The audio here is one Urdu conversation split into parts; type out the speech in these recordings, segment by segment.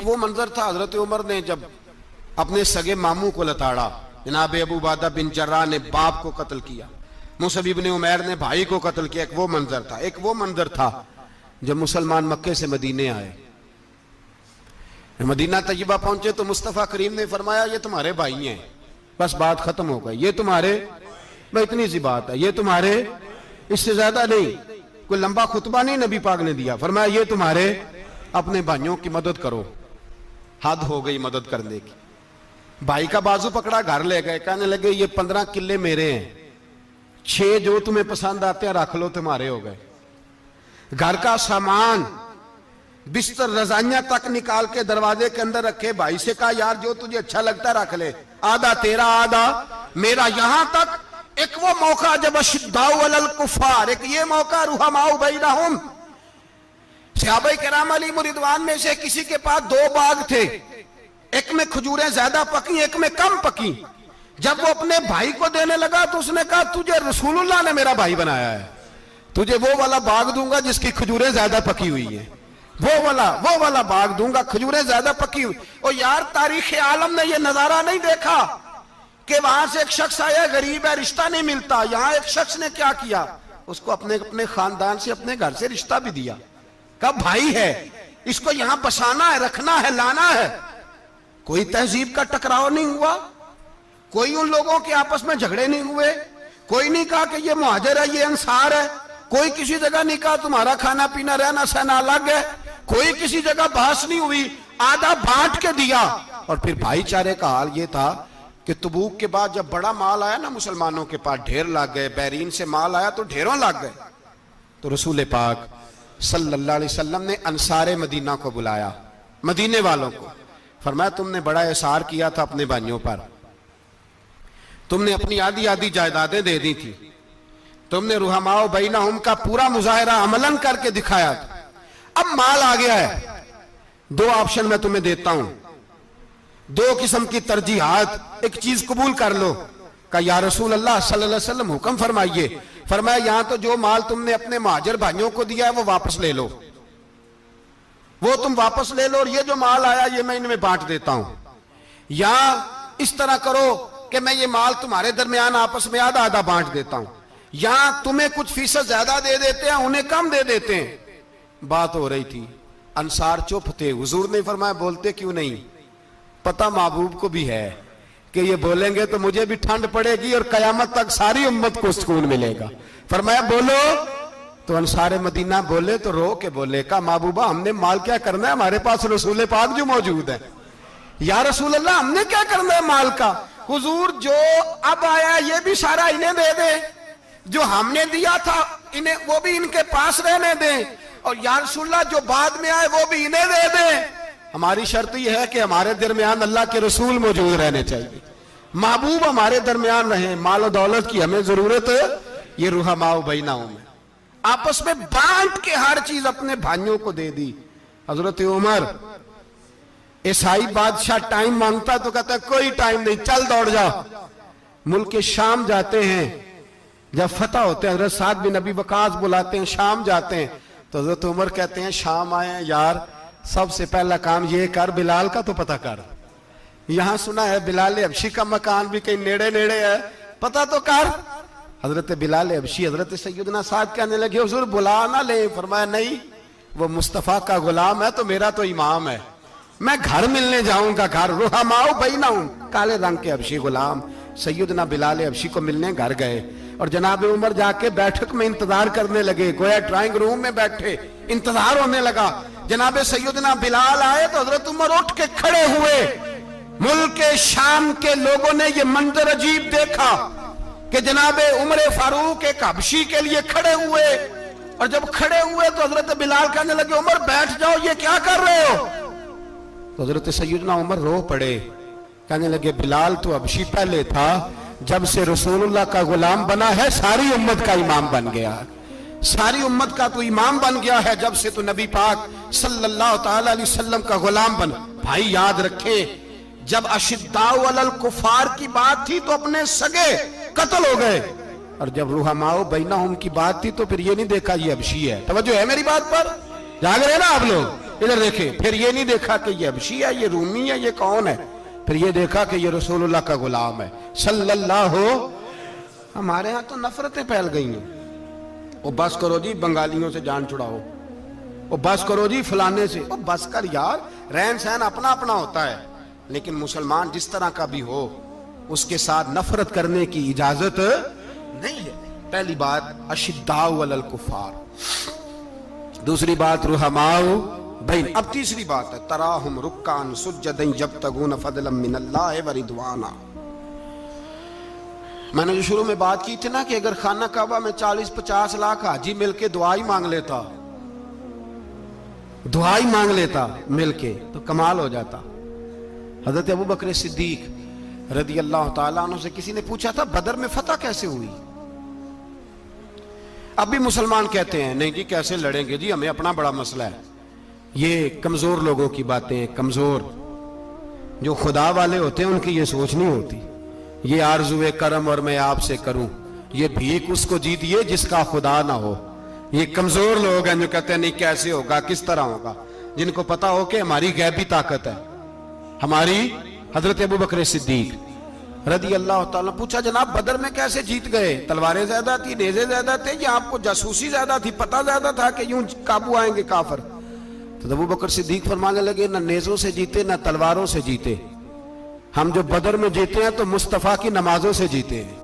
ایک وہ منظر تھا حضرت عمر نے جب اپنے سگے ماموں کو لتاڑا، جناب ابو عبیدہ بن جراح نے باپ کو قتل کیا، مصعب بن عمیر نے بھائی کو قتل کیا، ایک وہ منظر تھا۔ ایک وہ منظر تھا جب مسلمان مکے سے مدینے آئے، مدینہ طیبہ پہنچے تو مصطفیٰ کریم نے فرمایا یہ تمہارے بھائی ہیں، بس بات ختم ہو گئی، یہ تمہارے، بس اتنی سی بات ہے، یہ تمہارے، اس سے زیادہ نہیں، کوئی لمبا خطبہ نہیں نبی پاک نے دیا، فرمایا یہ تمہارے اپنے بھائیوں کی مدد کرو۔ حد ہو گئی مدد کرنے کی، بھائی کا بازو پکڑا، گھر لے گئے، کہنے لگے یہ 15 کلے میرے ہیں، 6 جو تمہیں پسند آتے ہیں رکھ لو، تمہارے ہو گئے۔ گھر کا سامان، بستر رضائیاں تک نکال کے دروازے کے اندر رکھے، بھائی سے کہا یار جو تجھے اچھا لگتا ہے رکھ لے، آدھا تیرا آدھا میرا۔ یہاں تک ایک وہ موقع جب اشداء علی الکفار، ایک یہ موقع رحماء بینہم، صحابہ کرام علیہم رضوان میں سے کسی کے پاس 2 باغ تھے، ایک میں کھجوریں زیادہ پکی ایک میں کم پکی۔ جب وہ اپنے بھائی کو دینے لگا تو اس نے کہا تجھے رسول اللہ نے میرا بھائی بنایا ہے، تجھے وہ والا باغ دوں گا جس کی کھجوریں زیادہ پکی ہوئی ہیں، وہ والا باغ دوں گا، کھجوریں زیادہ پکی ہوئی۔ اور یار تاریخ عالم نے یہ نظارہ نہیں دیکھا کہ وہاں سے ایک شخص آیا غریب ہے رشتہ نہیں ملتا، یہاں ایک شخص نے کیا کیا، اس کو اپنے خاندان سے اپنے گھر سے رشتہ بھی دیا، کہا بھائی ہے، اس کو یہاں بسانا ہے، رکھنا ہے، لانا ہے۔ کوئی تہذیب کا ٹکراؤ نہیں ہوا، کوئی ان لوگوں کے آپس میں جھگڑے نہیں ہوئے، کوئی نہیں کہا کہ یہ مہاجر ہے یہ انصار ہے، کوئی کسی جگہ نہیں کہا تمہارا کھانا پینا رہنا سہنا الگ ہے، کوئی کسی جگہ بحث نہیں ہوئی، آدھا بانٹ کے دیا۔ اور پھر بھائی چارے کا حال یہ تھا کہ تبوک کے بعد جب بڑا مال آیا نا مسلمانوں کے پاس، ڈھیر لگ گئے، بحرین سے مال آیا تو ڈھیروں لگ گئے، تو رسول پاک صلی اللہ علیہ وسلم نے انصار مدینہ کو بلایا، مدینے والوں کو، فرمایا تم نے بڑا احسار کیا تھا اپنے بھائیوں پر، تم نے اپنی آدھی جائیدادیں دے دی تھی، تم نے رحماء بینہم کا پورا مظاہرہ عملاً کر کے دکھایا تھا، اب مال آ گیا ہے، 2 آپشن میں تمہیں دیتا ہوں، 2 قسم کی ترجیحات، ایک چیز قبول کر لو۔ کہا یا رسول اللہ صلی اللہ علیہ وسلم حکم فرمائیے۔ فرمایا یہاں تو جو مال تم نے اپنے مہاجر بھائیوں کو دیا ہے وہ واپس لے لو، وہ تم واپس لے لو، اور یہ جو مال آیا یہ میں ان میں بانٹ دیتا ہوں، یا اس طرح کرو کہ میں یہ مال تمہارے درمیان آپس میں آدھا آدھا بانٹ دیتا ہوں، یا تمہیں کچھ فیصد زیادہ دے دیتے ہیں انہیں کم دے دیتے ہیں۔ بات ہو رہی تھی، انصار چپ تھے، حضور نے فرمایا بولتے کیوں نہیں، پتہ محبوب کو بھی ہے کہ یہ بولیں گے تو مجھے بھی ٹھنڈ پڑے گی اور قیامت تک ساری امت کو سکون ملے گا۔ فرمایا بولو، تو انصار مدینہ بولے تو رو کے بولے، کہا محبوبہ ہم نے مال کیا کرنا ہے، ہمارے پاس رسول پاک جو موجود ہے، یا رسول اللہ ہم نے کیا کرنا ہے مال کا، حضور جو اب آیا یہ بھی سارا انہیں دے دیں، جو ہم نے دیا تھا انہیں وہ بھی ان کے پاس رہنے دیں، اور یا رسول اللہ جو بعد میں آئے وہ بھی انہیں دے دیں۔ ہماری شرط یہ ہے کہ ہمارے درمیان اللہ کے رسول موجود رہنے چاہیے، محبوب ہمارے درمیان رہیں، مال و دولت کی ہمیں ضرورت ہے، یہ رحماء بینہم ہے، آپس میں بانٹ کے ہر چیز اپنے بھائیوں کو دے دی۔ حضرت عمر، عیسائی بادشاہ ٹائم مانگتا تو کہتا ہے کوئی ٹائم نہیں، چل دوڑ جا۔ ملک شام جاتے ہیں، جب فتح ہوتے ہیں حضرت سعد بن ابی وقاص بلاتے ہیں، شام جاتے ہیں تو حضرت عمر کہتے ہیں شام آئے ہیں یار، سب سے پہلا کام یہ کر بلال کا تو پتہ کر، یہاں سنا ہے بلال حبشی کا مکان بھی کہیں نیڑے ہے، پتہ تو کر۔ حضرت بلال حبشی حضرت سیدنا سعد کہنے لگے حضور بلا نہ لیں، فرمایا نہیں، وہ مصطفیٰ کا غلام ہے تو میرا تو امام ہے، میں گھر ملنے جاؤں گا، گھر رحماء بینہم، کالے رنگ کے حبشی غلام سیدنا بلال حبشی کو ملنے گھر گئے، اور جناب عمر جا کے بیٹھک میں انتظار کرنے لگے، گویا ڈرائنگ روم میں بیٹھے انتظار ہونے لگا۔ جناب سیدنا بلال آئے تو حضرت عمر اٹھ کے کھڑے ہوئے۔ ملک شام کے لوگوں نے یہ منظر عجیب دیکھا کہ جناب عمر فاروق ایک حبشی کے لیے کھڑے ہوئے، اور جب کھڑے ہوئے تو حضرت بلال کہنے لگے عمر بیٹھ جاؤ، یہ کیا کر رہے ہو؟ تو حضرت سیدنا عمر رو پڑے، کہنے لگے بلال تو حبشی پہلے تھا، جب سے رسول اللہ کا غلام بنا ہے ساری امت کا امام بن گیا، ساری امت کا تو امام بن گیا ہے، جب سے تو نبی پاک صلی اللہ تعالی علیہ وسلم کا غلام بن۔ بھائی یاد رکھے جب اشداء علی الکفار کی بات تھی تو اپنے سگے قتل ہو گئے، اور جب رحماء بینہم کی بات تھی تو پھر یہ نہیں دیکھا یہ حبشی ہے۔ توجہ ہے میری بات پر؟ جاگ رہے نا آپ لوگ؟ ادھر دیکھیں. پھر یہ نہیں دیکھا کہ یہ حبشی ہے، یہ رومی ہے، یہ کون ہے. پھر یہ دیکھا کہ یہ رسول اللہ کا غلام ہے صلی اللہ. ہمارے ہاں تو نفرتیں پھیل گئی ہیں. وہ بس کرو جی بنگالیوں سے جان چھڑاؤ، وہ بس کرو جی فلانے سے. وہ بس کر یار، رہن سہن اپنا اپنا ہوتا ہے، لیکن مسلمان جس طرح کا بھی ہو اس کے ساتھ نفرت کرنے کی اجازت نہیں ہے. پہلی بات اشداء علی الکفار، دوسری بات رحماء بین. اب تیسری بات ہے تراہم رکعا سجدا یبتغون فضلا من اللہ ورضوانا. میں نے جو شروع میں بات کی تھی نا کہ اگر خانہ کعبہ میں 40-50 لاکھ حاجی مل کے دعا ہی مانگ لیتا، دعا ہی مانگ لیتا مل کے، تو کمال ہو جاتا. حضرت ابو بکر صدیق رضی اللہ تعالیٰ عنہ سے کسی نے پوچھا تھا بدر میں فتح کیسے ہوئی؟ اب بھی مسلمان کہتے ہیں نہیں جی کیسے لڑیں گے جی، ہمیں اپنا بڑا مسئلہ ہے. یہ کمزور لوگوں کی باتیں ہیں. کمزور جو خدا والے ہوتے ہیں ان کی یہ سوچ نہیں ہوتی. یہ آرزوے کرم اور میں آپ سے کروں، یہ بھیک اس کو جیتیے جس کا خدا نہ ہو. یہ کمزور لوگ ہیں جو کہتے ہیں نہیں کیسے ہوگا، کس طرح ہوگا. جن کو پتا ہو کہ ہماری غیبی طاقت ہے. ہماری حضرت ابو بکر صدیق رضی اللہ تعالیٰ پوچھا جناب بدر میں کیسے جیت گئے؟ تلواریں زیادہ تھی، نیزے زیادہ تھے، یا آپ کو جاسوسی زیادہ تھی، پتہ زیادہ تھا کہ یوں قابو آئیں گے کافر؟ تو ابو بکر صدیق فرمانے لگے نہ نیزوں سے جیتے نہ تلواروں سے جیتے، ہم جو بدر میں جیتے ہیں تو مصطفیٰ کی نمازوں سے جیتے ہیں.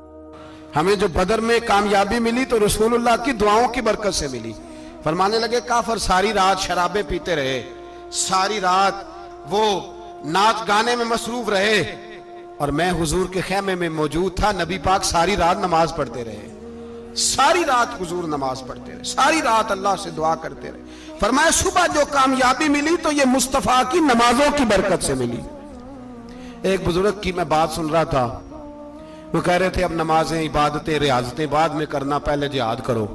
ہمیں جو بدر میں کامیابی ملی تو رسول اللہ کی دعاؤں کی برکت سے ملی. فرمانے لگے کافر ساری رات شرابیں پیتے رہے، ساری رات وہ ناچ گانے میں مصروف رہے، اور میں حضور کے خیمے میں موجود تھا. نبی پاک ساری رات نماز پڑھتے رہے، ساری رات حضور نماز پڑھتے رہے، ساری رات اللہ سے دعا کرتے رہے. فرمایا صبح جو کامیابی ملی تو یہ مصطفیٰ کی نمازوں کی برکت سے ملی. ایک بزرگ کی میں بات سن رہا تھا، وہ کہہ رہے تھے اب نمازیں عبادتیں ریاضتیں بعد میں کرنا، پہلے جہاد کرو.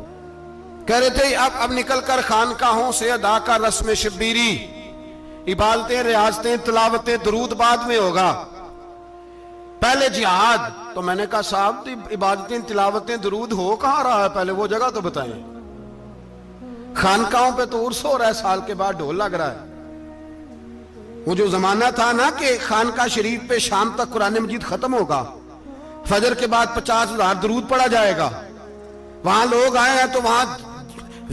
کہہ رہے تھے اب نکل کر خانقاہوں سے ادا کا رسم شبیری، عبادتیں ریاضتیں تلاوتیں درود بعد میں ہوگا، پہلے جہاد. تو میں نے کہا صاحب عبادتیں تلاوتیں درود ہو کہاں رہا ہے، پہلے وہ جگہ تو بتائیں. خانقاہوں پہ تو عرس ہو رہا ہے، سال کے بعد ڈھول لگ رہا ہے. وہ جو زمانہ تھا نا کہ خانقاہ شریف پہ شام تک قرآن مجید ختم ہوگا، فجر کے بعد 50,000 درود پڑھا جائے گا. وہاں لوگ آئے ہیں تو وہاں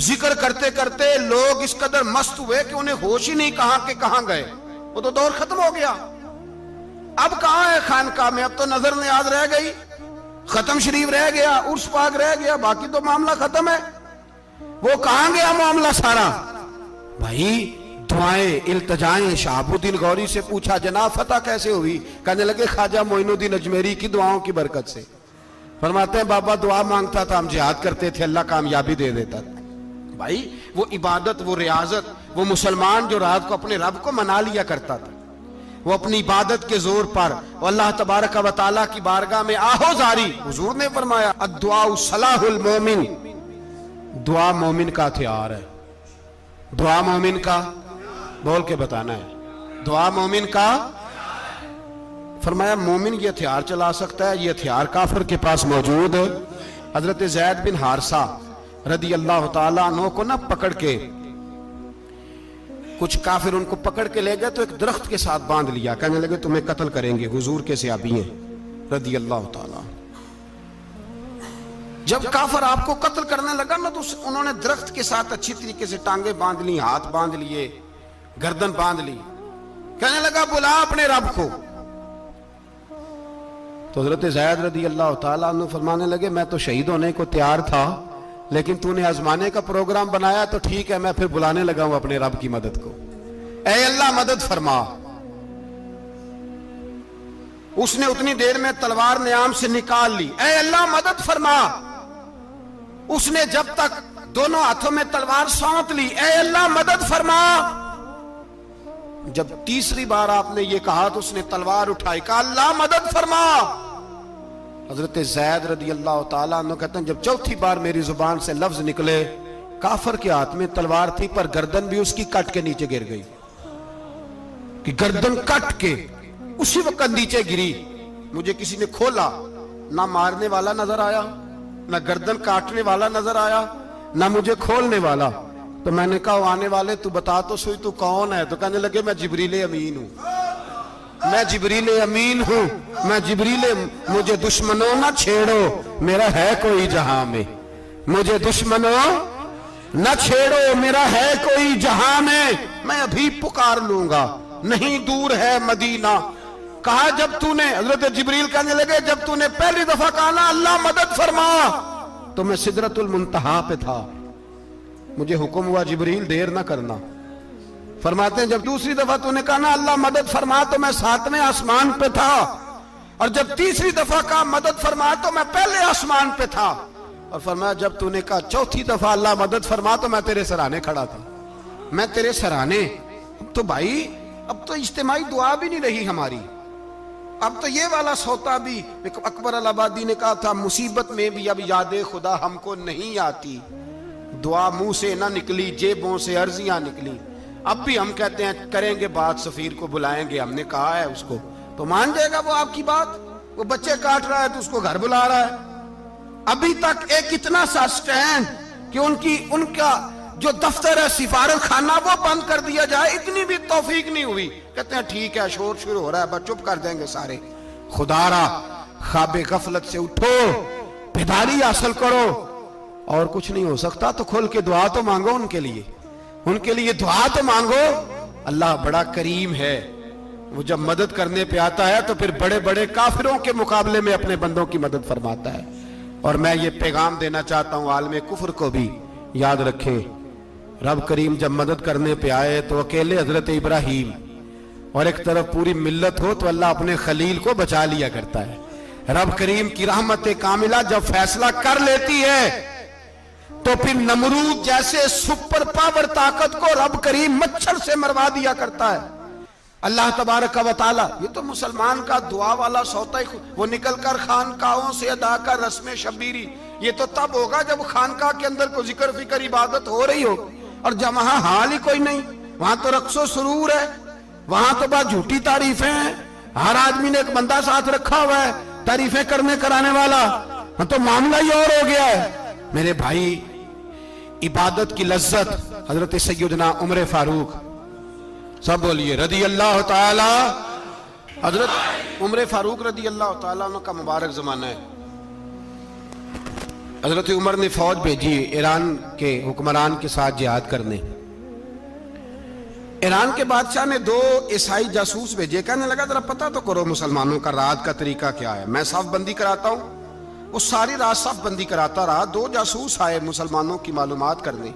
ذکر کرتے کرتے لوگ اس قدر مست ہوئے کہ انہیں ہوش ہی نہیں کہاں کہ کہاں گئے. وہ تو دور ختم ہو گیا. اب کہاں ہے خانقاہ میں؟ اب تو نظر نیاز رہ گئی، ختم شریف رہ گیا، عرس پاک رہ گیا، باقی تو معاملہ ختم ہے. وہ کہاں گیا معاملہ سارا؟ بھائی دعائیں التجائیں. شہاب الدین غوری سے پوچھا جناب فتح کیسے ہوئی؟ کہنے لگے خواجہ معین الدین اجمیری کی دعاؤں کی برکت سے. فرماتے ہیں بابا دعا مانگتا تھا، ہم جہاد کرتے تھے، اللہ کامیابی دے دیتا تھا. بھائی وہ عبادت، وہ ریاضت، وہ مسلمان جو رات کو اپنے رب کو منا لیا کرتا تھا، وہ اپنی عبادت کے زور پر اللہ تبارک و تعالیٰ کی بارگاہ میں آہو زاری. حضور نے فرمایا الدعاء صلاح المومن، دعا مومن کا ہتھیار ہے. دعا مومن کا، بول کے بتانا ہے، دعا مومن کا. فرمایا مومن یہ ہتھیار چلا سکتا ہے، یہ ہتھیار کافر کے پاس موجود. حضرت زید بن حارثہ رضی اللہ تعالیٰ عنہ کو نہ پکڑ کے کچھ کافر ان کو پکڑ کے لے گئے تو ایک درخت کے ساتھ باندھ لیا. کہنے لگے تمہیں قتل کریں گے، حضور کے صحابی ہیں رضی اللہ تعالیٰ. جب کافر آپ کو قتل کرنے لگا نا تو انہوں نے درخت کے ساتھ اچھی طریقے سے ٹانگیں باندھ لی، ہاتھ باندھ لیے، گردن باندھ لی. کہنے لگا بلا اپنے رب کو. تو حضرت زید رضی اللہ تعالیٰ عنہ فرمانے لگے میں تو شہید ہونے کو تیار تھا، لیکن تو نے آزمانے کا پروگرام بنایا تو ٹھیک ہے، میں پھر بلانے لگا ہوں اپنے رب کی مدد کو. اے اللہ مدد فرما. اس نے اتنی دیر میں تلوار نیام سے نکال لی. اے اللہ مدد فرما. اس نے جب تک دونوں ہاتھوں میں تلوار سونت لی. اے اللہ مدد فرما. جب تیسری بار آپ نے یہ کہا تو اس نے تلوار اٹھائی، کہا اللہ مدد فرما. حضرت زید رضی اللہ تعالیٰ عنہ کہتے ہیں جب چوتھی بار میری زبان سے لفظ نکلے، کافر کے ہاتھ میں تلوار تھی پر گردن بھی اس کی کٹ کے نیچے گر گئی، کہ گردن کٹ کے اسی وقت نیچے گری. مجھے کسی نے کھولا، نہ مارنے والا نظر آیا، نہ گردن کاٹنے والا نظر آیا، نہ مجھے کھولنے والا. تو میں نے کہا آنے والے تو بتا تو سوئی تو کون ہے؟ تو کہنے لگے میں جبریل امین ہوں، میں جبریل امین ہوں، میں جبریل، مجھے دشمنوں نہ چھیڑو، میرا ہے کوئی جہاں میں، مجھے دشمنوں نہ چھیڑو، میرا ہے کوئی جہاں میں ابھی پکار لوں گا، نہیں دور ہے مدینہ۔ کہا جب تو نے، حضرت جبریل کہنے لگے جب تو نے پہلی دفعہ کہا نا اللہ مدد فرما، تو میں سدرۃ المنتہا پہ تھا، مجھے حکم ہوا جبریل دیر نہ کرنا۔ فرماتے ہیں جب دوسری دفعہ تو نے کہا نا اللہ مدد فرما تو میں 7ویں آسمان پہ تھا، اور جب تیسری دفعہ کہا مدد فرما تو میں پہلے آسمان پہ تھا، اور فرمایا جب تو نے کہا چوتھی دفعہ اللہ مدد فرما تو میں تیرے سرانے کھڑا تھا، میں تیرے سرانے۔ اب تو بھائی اب تو اجتماعی دعا بھی نہیں رہی ہماری، اب تو یہ والا سوتا بھی، اکبر الآبادی نے کہا تھا مصیبت میں بھی اب یاد خدا ہم کو نہیں آتی، دعا منہ سے نہ نکلی جیبوں سے عرضیاں نکلی۔ اب بھی ہم کہتے ہیں کریں گے بات، سفیر کو بلائیں گے، ہم نے کہا ہے اس کو، تو مان جائے گا وہ آپ کی بات؟ وہ بچے کاٹ رہا ہے تو اس کو گھر بلا رہا ہے۔ ابھی تک ایک اتنا سا سٹینڈ کہ ان کا جو دفتر ہے سفارت خانہ وہ بند کر دیا جائے، اتنی بھی توفیق نہیں ہوئی۔ کہتے ہیں ٹھیک ہے شور شروع ہو رہا ہے بس چپ کر دیں گے سارے۔ خدا را خواب غفلت سے اٹھو، بیداری حاصل کرو، اور کچھ نہیں ہو سکتا تو کھول کے دعا تو مانگو ان کے لیے، ان کے لیے دعا تو مانگو۔ اللہ بڑا کریم ہے، وہ جب مدد کرنے پہ آتا ہے تو پھر بڑے بڑے کافروں کے مقابلے میں اپنے بندوں کی مدد فرماتا ہے۔ اور میں یہ پیغام دینا چاہتا ہوں عالم کفر کو بھی، یاد رکھیں رب کریم جب مدد کرنے پہ آئے تو اکیلے حضرت ابراہیم اور ایک طرف پوری ملت ہو تو اللہ اپنے خلیل کو بچا لیا کرتا ہے۔ رب کریم کی رحمت کاملہ جب فیصلہ کر لیتی ہے تو پھر نمرود جیسے سپر پاور طاقت کو رب کریم مچھر سے مروا دیا کرتا ہے۔ اللہ تبارک و تعالی، یہ تو مسلمان کا دعا والا سوتا ہی، وہ نکل کر خانقاہوں سے ادا کر رسم شبیری، یہ تو تب ہوگا جب خانقاہ کے اندر کوئی ذکر فکر عبادت ہو رہی ہو، اور جب وہاں حال ہی کوئی نہیں، وہاں تو رقص و سرور ہے، وہاں تو بات جھوٹی تعریفیں ہیں، ہر آدمی نے ایک بندہ ساتھ رکھا ہوا ہے تعریفیں کرنے کرانے والا، تو معاملہ ہی اور ہو گیا ہے۔ میرے بھائی عبادت کی لذت حضرت سیدنا عمر فاروق، سب بولیے رضی اللہ تعالی، حضرت عمر فاروق رضی اللہ تعالیٰ عنہ کا مبارک زمانہ ہے۔ حضرت عمر نے فوج بھیجی ایران کے حکمران کے ساتھ جہاد کرنے۔ ایران کے بادشاہ نے 2 عیسائی جاسوس بھیجے، کہنے لگا ذرا پتہ تو کرو مسلمانوں کا رات کا طریقہ کیا ہے، میں صف بندی کراتا ہوں۔ وہ ساری رات صف بندی کراتا رہا، 2 جاسوس آئے مسلمانوں کی معلومات کرنے،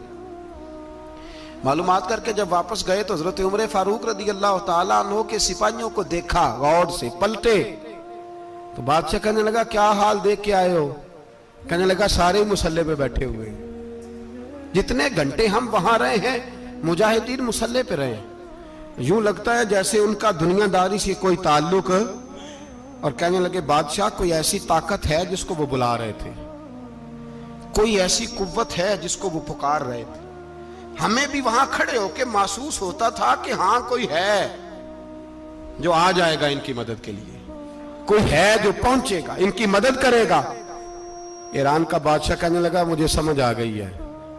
معلومات کر کے جب واپس گئے تو حضرت عمر فاروق رضی اللہ تعالیٰ عنہ کے سپاہیوں کو دیکھا، غور سے پلٹے، تو بادشاہ کہنے لگا کیا حال دیکھ کے آئے ہو؟ کہنے لگا سارے مسلح پہ بیٹھے ہوئے ہیں، جتنے گھنٹے ہم وہاں رہے ہیں مجاہدین مسلح پہ رہے ہیں، یوں لگتا ہے جیسے ان کا دنیا داری سے کوئی تعلق۔ اور کہنے لگے بادشاہ کوئی ایسی طاقت ہے جس کو وہ بلا رہے تھے، کوئی ایسی قوت ہے جس کو وہ پکار رہے تھے، ہمیں بھی وہاں کھڑے ہو کے محسوس ہوتا تھا کہ ہاں کوئی ہے جو آ جائے گا ان کی مدد کے لیے، کوئی ہے جو پہنچے گا ان کی مدد کرے گا۔ ایران کا بادشاہ کہنے لگا مجھے سمجھ آ گئی ہے،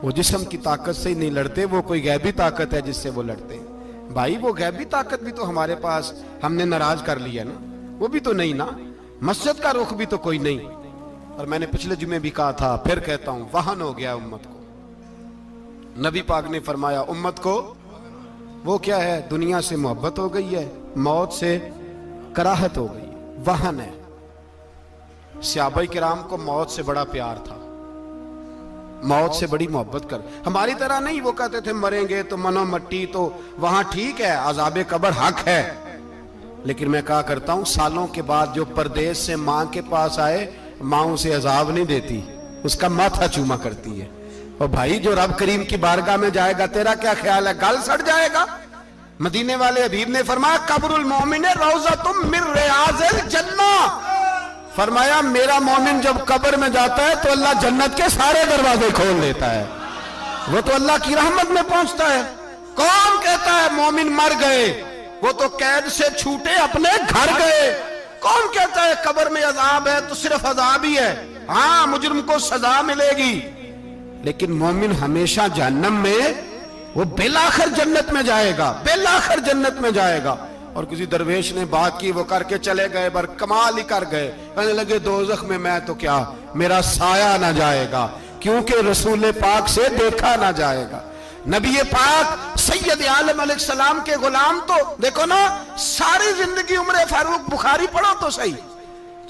وہ جسم کی طاقت سے ہی نہیں لڑتے، وہ کوئی غیبی طاقت ہے جس سے وہ لڑتے ہیں۔ بھائی وہ غیبی طاقت بھی تو ہمارے پاس ہم نے ناراض کر لیا نا، وہ بھی تو نہیں نا، مسجد کا رخ بھی تو کوئی نہیں۔ اور میں نے پچھلے جمعے بھی کہا تھا پھر کہتا ہوں، وہن ہو گیا امت کو۔ نبی پاک نے فرمایا امت کو وہ کیا ہے، دنیا سے محبت ہو گئی ہے، موت سے کراہت ہو گئی، وہن ہے۔ صحابہ کرام کو موت سے بڑا پیار تھا، موت سے بڑی محبت کر، ہماری طرح نہیں، وہ کہتے تھے مریں گے تو منو مٹی، تو وہاں ٹھیک ہے عذاب قبر حق ہے، لیکن میں کہا کرتا ہوں سالوں کے بعد جو پردیس سے ماں کے پاس آئے، ماں اسے عذاب نہیں دیتی، اس کا ماتھا چوما کرتی ہے۔ اور بھائی جو رب کریم کی بارگاہ میں جائے گا تیرا کیا خیال ہے، گل سڑ جائے گا؟ مدینے والے حبیب نے فرمایا قبر المومن روضۃ من ریاض الجنہ، فرمایا میرا مومن جب قبر میں جاتا ہے تو اللہ جنت کے سارے دروازے کھول دیتا ہے، وہ تو اللہ کی رحمت میں پہنچتا ہے۔ کون کہتا ہے مومن مر گئے، وہ تو قید سے چھوٹے اپنے گھر گئے۔ کون کہتا ہے قبر میں عذاب ہے تو صرف عذاب ہی ہے، ہاں مجرم کو سزا ملے گی، لیکن مومن ہمیشہ جہنم میں وہ بالآخر جنت میں جائے گا، بالآخر جنت میں جائے گا۔ اور کسی درویش نے بات کی، وہ کر کے چلے گئے، بر کمال ہی کر گئے، کہنے لگے دوزخ میں میں تو کیا، میرا سایہ نہ جائے گا، کیونکہ رسول پاک سے دیکھا نہ جائے گا۔ نبی پاک سید عالم علیہ السلام کے غلام تو دیکھو نا، ساری زندگی عمر فاروق بخاری پڑھو تو صحیح،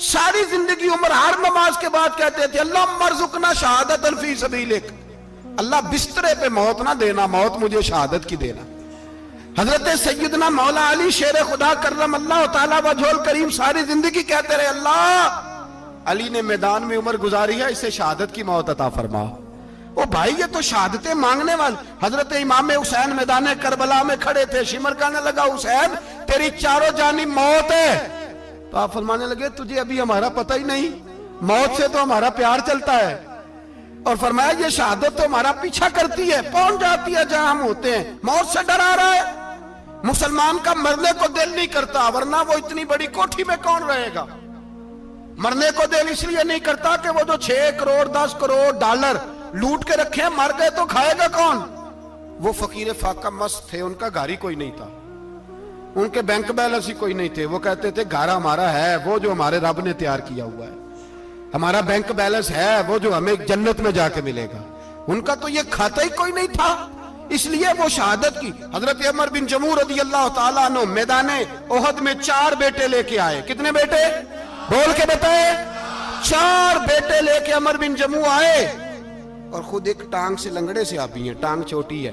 ساری زندگی عمر ہر نماز کے بعد کہتے تھے اللہم ارزقنا شہادت فی سبیلک، اللہ بسترے پہ موت نہ دینا، موت مجھے شہادت کی دینا۔ حضرت سیدنا مولا علی شیر خدا کرم اللہ تعالیٰ وجہ الکریم ساری زندگی کہتے رہے اللہ علی نے میدان میں عمر گزاری ہے، اسے شہادت کی موت عطا فرما۔ او بھائی یہ تو شہادتیں مانگنے والے۔ حضرت امام حسین میدان کربلا میں کھڑے تھے، شمر کہنے لگا حسین تیری چاروں جانب موت ہے، تو آپ فرمانے لگے تجھے ابھی ہمارا پتہ ہی نہیں، موت سے تو ہمارا پیار چلتا ہے، اور فرمایا یہ شہادت تو ہمارا پیچھا کرتی ہے، پہنچ جاتی ہے جہاں ہم ہوتے ہیں، موت سے ڈرا رہا ہے۔ مسلمان کا مرنے کو دل نہیں کرتا، ورنہ وہ اتنی بڑی کوٹھی میں کون رہے گا؟ مرنے کو دل اس لیے نہیں کرتا کہ وہ جو 6 کروڑ 10 کروڑ ڈالر لوٹ کے رکھے، مر گئے تو کھائے گا کون؟ وہ فقیر فاقہ مست تھے، ان کا گھر ہی کوئی نہیں تھا، ان کے بینک بیلنس ہی کوئی نہیں تھے، وہ کہتے تھے گھر ہمارا ہے وہ جو ہمارے رب نے تیار کیا ہوا ہے، ہمارا بینک بیلنس ہے وہ جو ہمیں جنت میں جا کے ملے گا۔ ان کا تو یہ کھاتا ہی کوئی نہیں تھا، اس لیے وہ شہادت کی۔ حضرت عمر بن جموع رضی اللہ تعالیٰ عنہ میدان احد میں 4 بیٹے لے کے آئے۔ کتنے بیٹے؟ بول کے بتائے۔ 4 بیٹے لے کے عمر بن جموع آئے، اور خود ایک ٹانگ سے لنگڑے سے آبی ہیں، ٹانگ چھوٹی ہے،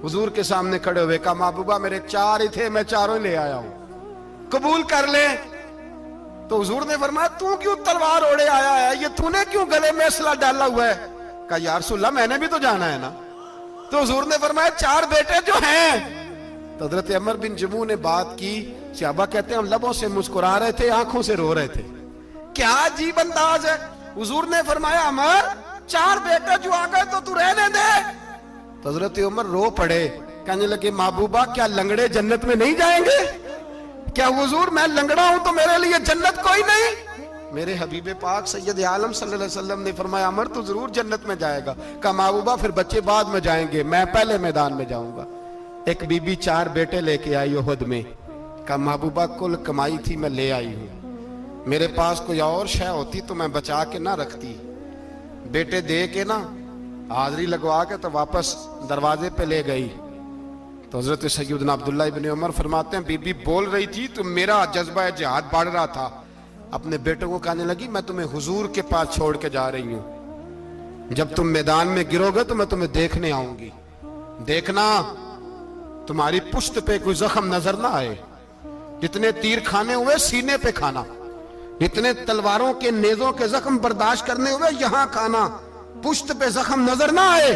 حضور کے سامنے کھڑے ہوئے کہا محبوبہ میرے 4 ہی تھے، میں 4 لے آیا ہوں، قبول کر لیں۔ تو حضور نے فرمایا تو کیوں تلوار اوڑے آیا ہے، یہ تو نے کیوں گلے میں اسلحہ ڈالا ہوا ہے؟ کہا یا رسول اللہ میں نے بھی تو جانا ہے نا۔ تو حضور نے فرمایا 4 بیٹے جو ہیں۔ تو حضرت عمر بن جموع نے بات کی، صحابہ کہتے ہیں ہم لبوں سے مسکرا رہے تھے، آنکھوں سے رو رہے تھے، کیا عجیب انداز ہے۔ حضور نے فرمایا عمر 4 بیٹے جو آ گئے تو رہنے دے۔ تو حضرت عمر رو پڑے، کہنے لگے محبوبہ کیا لنگڑے جنت میں نہیں جائیں گے؟ کیا حضور میں لنگڑا ہوں تو میرے لیے جنت کوئی نہیں؟ میرے حبیب پاک سید عالم صلی اللہ علیہ وسلم نے فرمایا عمر تو ضرور جنت میں جائے گا۔ کہا محبوبہ پھر بچے بعد میں جائیں گے، میں پہلے میدان میں جاؤں گا۔ ایک بی بی 4 بیٹے لے کے آئی احد میں، کہا محبوبہ کل کمائی تھی میں لے آئی ہوں، میرے پاس کوئی اور شے ہوتی تو میں بچا کے نہ رکھتی، بیٹے دے کے نا حاضری لگوا کے تو واپس دروازے پہ لے گئی۔ تو حضرت سیدنا عبداللہ ابن عمر فرماتے ہیں بی بی بول رہی تھی تو میرا جذبہ جہاد بڑھ رہا تھا، اپنے بیٹوں کو کہنے لگی میں تمہیں حضور کے پاس چھوڑ کے جا رہی ہوں، جب تم میدان میں گرو گے تو میں تمہیں دیکھنے آؤں گی، دیکھنا تمہاری پشت پہ کوئی زخم نظر نہ آئے، جتنے تیر کھانے ہوئے سینے پہ کھانا، جتنے تلواروں کے نیزوں کے زخم برداشت کرنے ہوئے یہاں کھانا، پشت پہ زخم نظر نہ آئے۔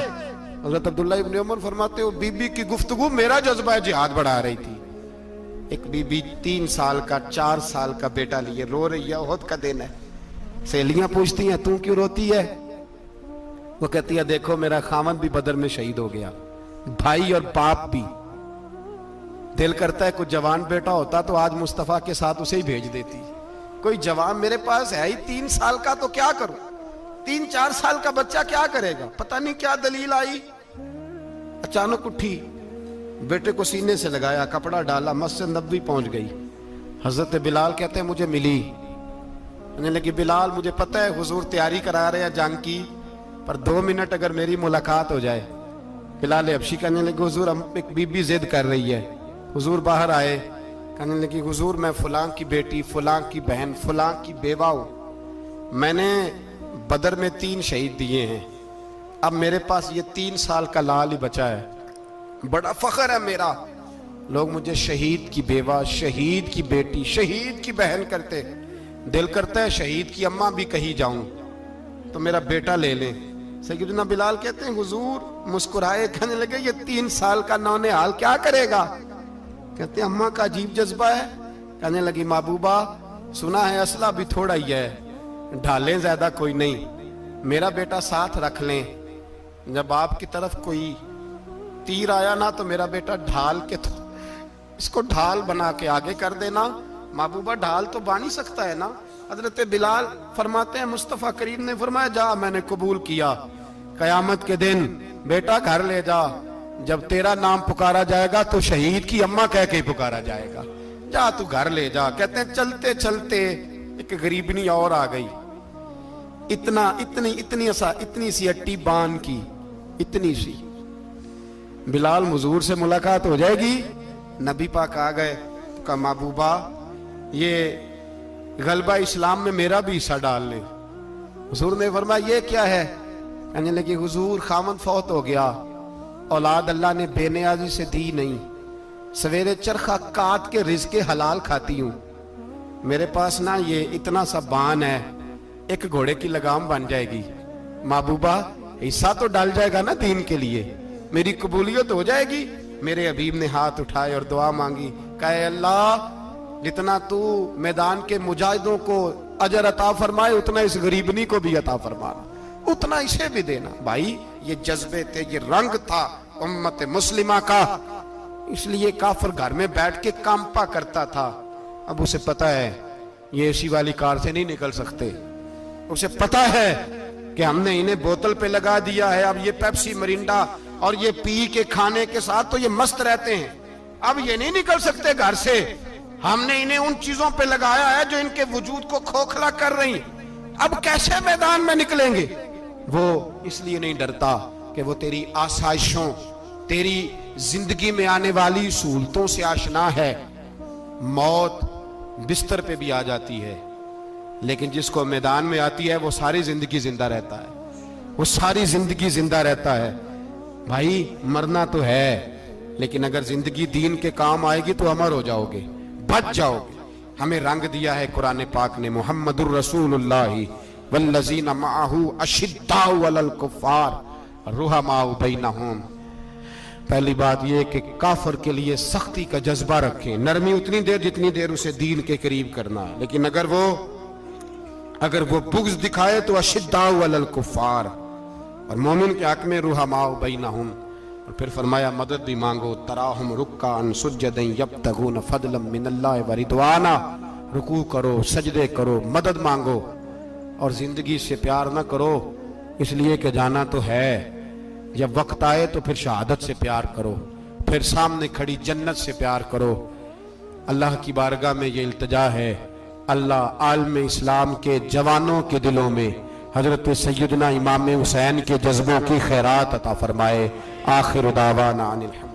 حضرت عبداللہ ابن عمر فرماتے ہو بی بی کی گفتگو میرا جذبہ جہاد بڑھا رہی تھی۔ ایک بی بی 3 سال کا 4 سال کا بیٹا لیے رو رہی ہے، احد کا دن ہے، سہیلیاں پوچھتی ہیں تو کیوں روتی ہے؟ وہ کہتی ہے دیکھو میرا خاوند بھی بدر میں شہید ہو گیا، بھائی اور باپ بھی، دل کرتا ہے کوئی جوان بیٹا ہوتا تو آج مصطفیٰ کے ساتھ اسے ہی بھیج دیتی، کوئی جوان میرے پاس ہے ہی 3 سال کا تو کیا کروں، 3-4 سال کا بچہ کیا کرے گا؟ پتہ نہیں کیا دلیل آئی، اچانک اٹھی، بیٹے کو سینے سے لگایا، کپڑا ڈالا، مسجد نبوی پہنچ گئی۔ حضرت بلال کہتے ہیں مجھے ملی، کہنے لگی بلال مجھے پتہ ہے حضور تیاری کرا رہے ہیں جنگ کی، پر 2 منٹ اگر میری ملاقات ہو جائے۔ بلال حبشی کہنے لگے حضور ایک بی بی ضد کر رہی ہے۔ حضور باہر آئے، کہنے لگی حضور میں فلاں کی بیٹی، فلاں کی بہن، فلاں کی بیوہ ہوں، میں نے بدر میں 3 شہید دیے ہیں، اب میرے پاس یہ 3 سال کا لال ہی بچا ہے، بڑا فخر ہے میرا، لوگ مجھے شہید کی بیوہ، شہید کی بیٹی، شہید کی بہن کرتے، دل کرتا ہے شہید کی اماں بھی کہیں جاؤں تو میرا بیٹا لے لیں۔ سیدنا بلال کہتے ہیں حضور مسکرائے، کہنے لگے یہ 3 سال کا نونہال کیا کرے گا؟ کہتے ہیں اماں کا عجیب جذبہ ہے۔ کہنے لگی محبوبہ سنا ہے اسلحہ بھی تھوڑا ہی ہے، ڈھالیں زیادہ کوئی نہیں، میرا بیٹا ساتھ رکھ لیں، جب آپ کی طرف کوئی تیر آیا نا تو میرا بیٹا ڈھال کے تو اس کو ڈھال بنا کے آگے کر دینا۔ محبوبہ ڈھال تو بانی سکتا ہے نا۔ حضرت بلال فرماتے ہیں مصطفیٰ کریم نے فرمایا جا میں نے قبول کیا، قیامت کے دن بیٹا گھر لے جا، جب تیرا نام پکارا جائے گا تو شہید کی اماں کہہ کے پکارا جائے گا، جا تو گھر لے جا۔ کہتے ہیں چلتے چلتے ایک غریبنی اور آ گئی، اتنی سی اٹی بان کی، اتنی سی۔ بلال حضور سے ملاقات ہو جائے گی، نبی پاک آ گئے، کہا محبوبہ یہ غلبہ اسلام میں میرا بھی حصہ ڈال لے۔ حضور نے فرمایا یہ کیا ہے؟ کہنے لگی حضور خامن فوت ہو گیا، اولاد اللہ نے بے نیازی سے دی نہیں، سویرے چرخہ کاٹ کے رزق حلال کھاتی ہوں، میرے پاس نا یہ اتنا سا بان ہے، ایک گھوڑے کی لگام بن جائے گی، محبوبہ حصہ تو ڈال جائے گا نا دین کے لیے، میری قبولیت ہو جائے گی۔ میرے حبیب نے ہاتھ اٹھائے اور دعا مانگی، کہا اے اللہ جتنا تو میدان کے مجاہدوں کو اجر عطا فرمائے اتنا اس غریبنی کو بھی عطا فرمانا، اتنا اسے بھی دینا۔ بھائی یہ جذبے تھے، یہ رنگ تھا امت مسلمہ کا، اس لیے کافر گھر میں بیٹھ کے کامپا کرتا تھا۔ اب اسے پتا ہے یہ اسی والی کار سے نہیں نکل سکتے، اسے پتا ہے کہ ہم نے انہیں بوتل پہ لگا دیا ہے، اب یہ پیپسی مرینڈا اور یہ پی کے کھانے کے ساتھ تو یہ مست رہتے ہیں، اب یہ نہیں نکل سکتے گھر سے، ہم نے انہیں ان چیزوں پہ لگایا ہے جو ان کے وجود کو کھوکھلا کر رہی، اب کیسے میدان میں نکلیں گے؟ وہ اس لیے نہیں ڈرتا کہ وہ تیری آسائشوں، تیری زندگی میں آنے والی سہولتوں سے آشنا ہے۔ موت بستر پہ بھی آ جاتی ہے، لیکن جس کو میدان میں آتی ہے وہ ساری زندگی زندہ رہتا ہے، وہ ساری زندگی زندہ رہتا ہے۔ بھائی مرنا تو ہے، لیکن اگر زندگی دین کے کام آئے گی تو امر ہو جاؤ گے، بچ جاؤ گے۔ ہمیں رنگ دیا ہے قرآن پاک نے، محمد الرسول اللہ والذین معہ اشداء علی الکفار رحماء بینہم۔ پہلی بات یہ کہ کافر کے لیے سختی کا جذبہ رکھیں، نرمی اتنی دیر جتنی دیر اسے دین کے قریب کرنا، لیکن اگر وہ بغض دکھائے تو اشداء علی الکفار، اور مومن کے حق میں رحماء بینہم۔ اور پھر فرمایا مدد بھی مانگو، تراہم رکعا سجدا یبتغون فضلا من اللہ ورضوانا، رکوع کرو، سجدے کرو، مدد مانگو، اور زندگی سے پیار نہ کرو اس لیے کہ جانا تو ہے، جب وقت آئے تو پھر شہادت سے پیار کرو، پھر سامنے کھڑی جنت سے پیار کرو۔ اللہ کی بارگاہ میں یہ التجا ہے، اللہ عالم اسلام کے جوانوں کے دلوں میں حضرت سیدنا امام حسین کے جذبوں کی خیرات عطا فرمائے۔ آخر دعوانا ان الحمد